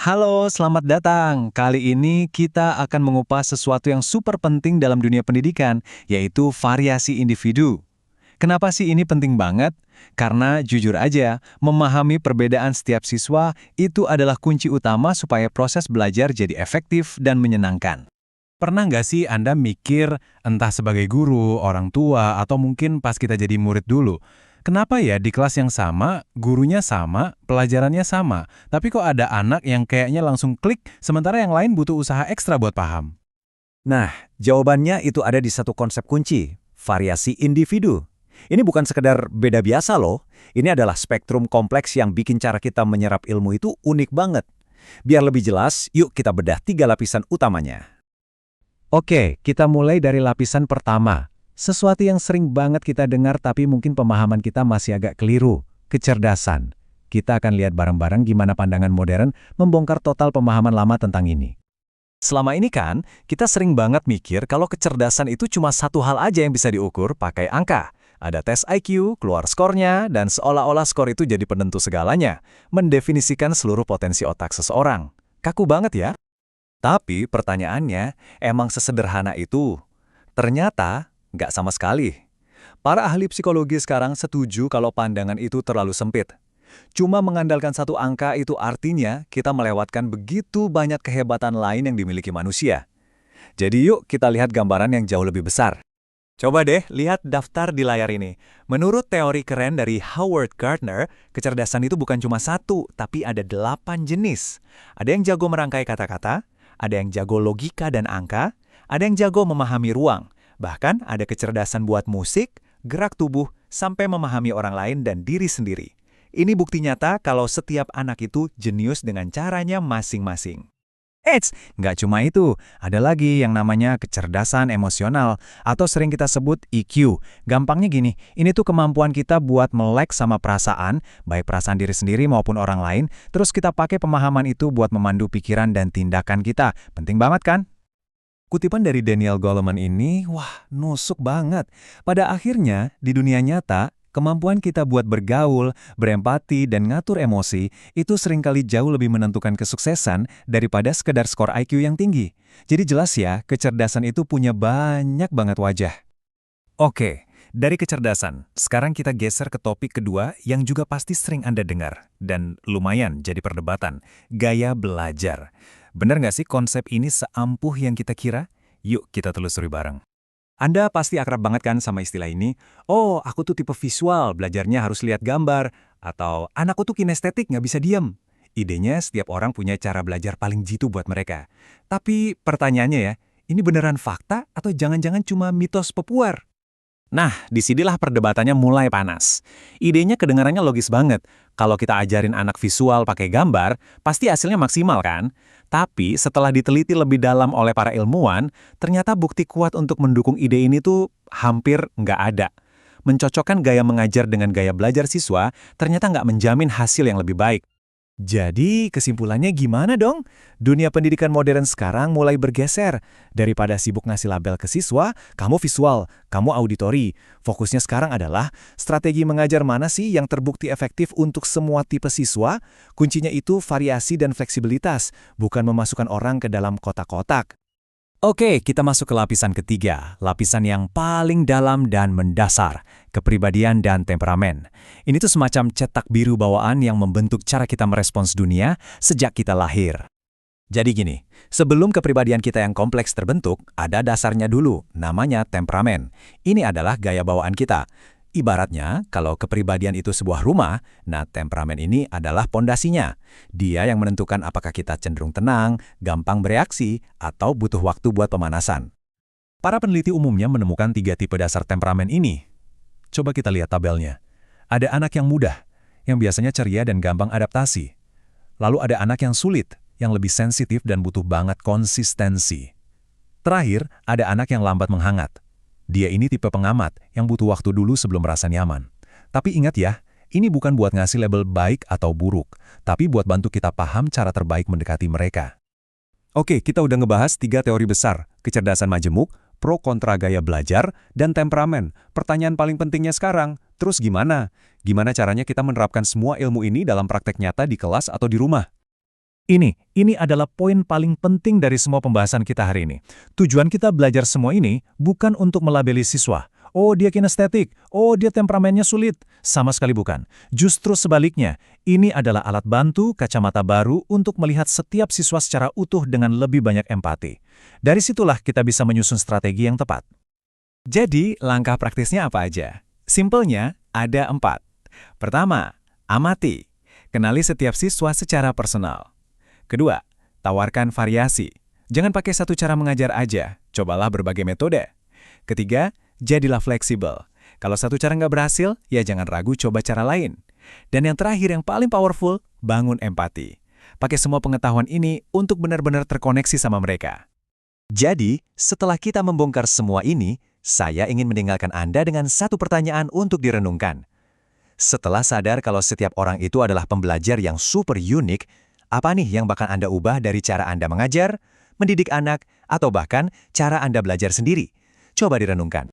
Halo, selamat datang. Kali ini kita akan mengupas sesuatu yang super penting dalam dunia pendidikan, yaitu variasi individu. Kenapa sih ini penting banget? Karena jujur aja, memahami perbedaan setiap siswa itu adalah kunci utama supaya proses belajar jadi efektif dan menyenangkan. Pernah nggak sih Anda mikir, entah sebagai guru, orang tua, atau mungkin pas kita jadi murid dulu, kenapa ya di kelas yang sama, gurunya sama, pelajarannya sama, tapi kok ada anak yang kayaknya langsung klik, sementara yang lain butuh usaha ekstra buat paham? Nah, jawabannya itu ada di satu konsep kunci, variasi individu. Ini bukan sekedar beda biasa loh, ini adalah spektrum kompleks yang bikin cara kita menyerap ilmu itu unik banget. Biar lebih jelas, yuk kita bedah 3 lapisan utamanya. Oke, kita mulai dari lapisan pertama. Sesuatu yang sering banget kita dengar tapi mungkin pemahaman kita masih agak keliru, kecerdasan. Kita akan lihat bareng-bareng gimana pandangan modern membongkar total pemahaman lama tentang ini. Selama ini kan, kita sering banget mikir kalau kecerdasan itu cuma satu hal aja yang bisa diukur pakai angka. Ada tes IQ, keluar skornya, dan seolah-olah skor itu jadi penentu segalanya, mendefinisikan seluruh potensi otak seseorang. Kaku banget ya? Tapi pertanyaannya, emang sesederhana itu? Ternyata, nggak sama sekali. Para ahli psikologi sekarang setuju kalau pandangan itu terlalu sempit. Cuma mengandalkan satu angka itu artinya kita melewatkan begitu banyak kehebatan lain yang dimiliki manusia. Jadi yuk kita lihat gambaran yang jauh lebih besar. Coba deh lihat daftar di layar ini. Menurut teori keren dari Howard Gardner, kecerdasan itu bukan cuma satu, tapi ada 8 jenis. Ada yang jago merangkai kata-kata, ada yang jago logika dan angka, ada yang jago memahami ruang. Bahkan ada kecerdasan buat musik, gerak tubuh, sampai memahami orang lain dan diri sendiri. Ini bukti nyata kalau setiap anak itu jenius dengan caranya masing-masing. Eits, nggak cuma itu, ada lagi yang namanya kecerdasan emosional atau sering kita sebut EQ. Gampangnya gini, ini tuh kemampuan kita buat melek sama perasaan, baik perasaan diri sendiri maupun orang lain, terus kita pakai pemahaman itu buat memandu pikiran dan tindakan kita. Penting banget kan? Kutipan dari Daniel Goleman ini, wah, nusuk banget. Pada akhirnya, di dunia nyata, kemampuan kita buat bergaul, berempati, dan ngatur emosi itu seringkali jauh lebih menentukan kesuksesan daripada sekedar skor IQ yang tinggi. Jadi jelas ya, kecerdasan itu punya banyak banget wajah. Oke, dari kecerdasan, sekarang kita geser ke topik kedua yang juga pasti sering Anda dengar, dan lumayan jadi perdebatan, gaya belajar. Benar nggak sih konsep ini seampuh yang kita kira? Yuk kita telusuri bareng. Anda pasti akrab banget kan sama istilah ini? Oh, aku tuh tipe visual, belajarnya harus lihat gambar. Atau, anakku tuh kinestetik, nggak bisa diem. Idenya setiap orang punya cara belajar paling jitu buat mereka. Tapi pertanyaannya ya, ini beneran fakta atau jangan-jangan cuma mitos populer? Nah, disinilah perdebatannya mulai panas. Idenya kedengarannya logis banget. Kalau kita ajarin anak visual pakai gambar, pasti hasilnya maksimal kan? Tapi setelah diteliti lebih dalam oleh para ilmuwan, ternyata bukti kuat untuk mendukung ide ini tuh hampir nggak ada. Mencocokkan gaya mengajar dengan gaya belajar siswa ternyata nggak menjamin hasil yang lebih baik. Jadi, kesimpulannya gimana dong? Dunia pendidikan modern sekarang mulai bergeser. Daripada sibuk ngasih label ke siswa, kamu visual, kamu auditori. Fokusnya sekarang adalah strategi mengajar mana sih yang terbukti efektif untuk semua tipe siswa? Kuncinya itu variasi dan fleksibilitas, bukan memasukkan orang ke dalam kotak-kotak. Oke, kita masuk ke lapisan ketiga, lapisan yang paling dalam dan mendasar, kepribadian dan temperamen. Ini tuh semacam cetak biru bawaan yang membentuk cara kita merespons dunia sejak kita lahir. Jadi gini, sebelum kepribadian kita yang kompleks terbentuk, ada dasarnya dulu, namanya temperamen. Ini adalah gaya bawaan kita. Ibaratnya, kalau kepribadian itu sebuah rumah, nah temperamen ini adalah pondasinya. Dia yang menentukan apakah kita cenderung tenang, gampang bereaksi, atau butuh waktu buat pemanasan. Para peneliti umumnya menemukan 3 tipe dasar temperamen ini. Coba kita lihat tabelnya. Ada anak yang mudah, yang biasanya ceria dan gampang adaptasi. Lalu ada anak yang sulit, yang lebih sensitif dan butuh banget konsistensi. Terakhir, ada anak yang lambat menghangat. Dia ini tipe pengamat yang butuh waktu dulu sebelum merasa nyaman. Tapi ingat ya, ini bukan buat ngasih label baik atau buruk, tapi buat bantu kita paham cara terbaik mendekati mereka. Oke, kita udah ngebahas 3 teori besar, kecerdasan majemuk, pro kontra gaya belajar, dan temperamen. Pertanyaan paling pentingnya sekarang, terus gimana? Gimana caranya kita menerapkan semua ilmu ini dalam praktek nyata di kelas atau di rumah? Ini adalah poin paling penting dari semua pembahasan kita hari ini. Tujuan kita belajar semua ini bukan untuk melabeli siswa. Oh, dia kinestetik. Oh, dia temperamennya sulit. Sama sekali bukan. Justru sebaliknya, ini adalah alat bantu kacamata baru untuk melihat setiap siswa secara utuh dengan lebih banyak empati. Dari situlah kita bisa menyusun strategi yang tepat. Jadi, langkah praktisnya apa aja? Simpelnya, ada 4. Pertama, amati. Kenali setiap siswa secara personal. Kedua, tawarkan variasi. Jangan pakai satu cara mengajar aja, cobalah berbagai metode. Ketiga, jadilah fleksibel. Kalau satu cara nggak berhasil, ya jangan ragu coba cara lain. Dan yang terakhir yang paling powerful, bangun empati. Pakai semua pengetahuan ini untuk benar-benar terkoneksi sama mereka. Jadi, setelah kita membongkar semua ini, saya ingin meninggalkan Anda dengan satu pertanyaan untuk direnungkan. Setelah sadar kalau setiap orang itu adalah pembelajar yang super unik, apa nih yang bakal Anda ubah dari cara Anda mengajar, mendidik anak, atau bahkan cara Anda belajar sendiri? Coba direnungkan.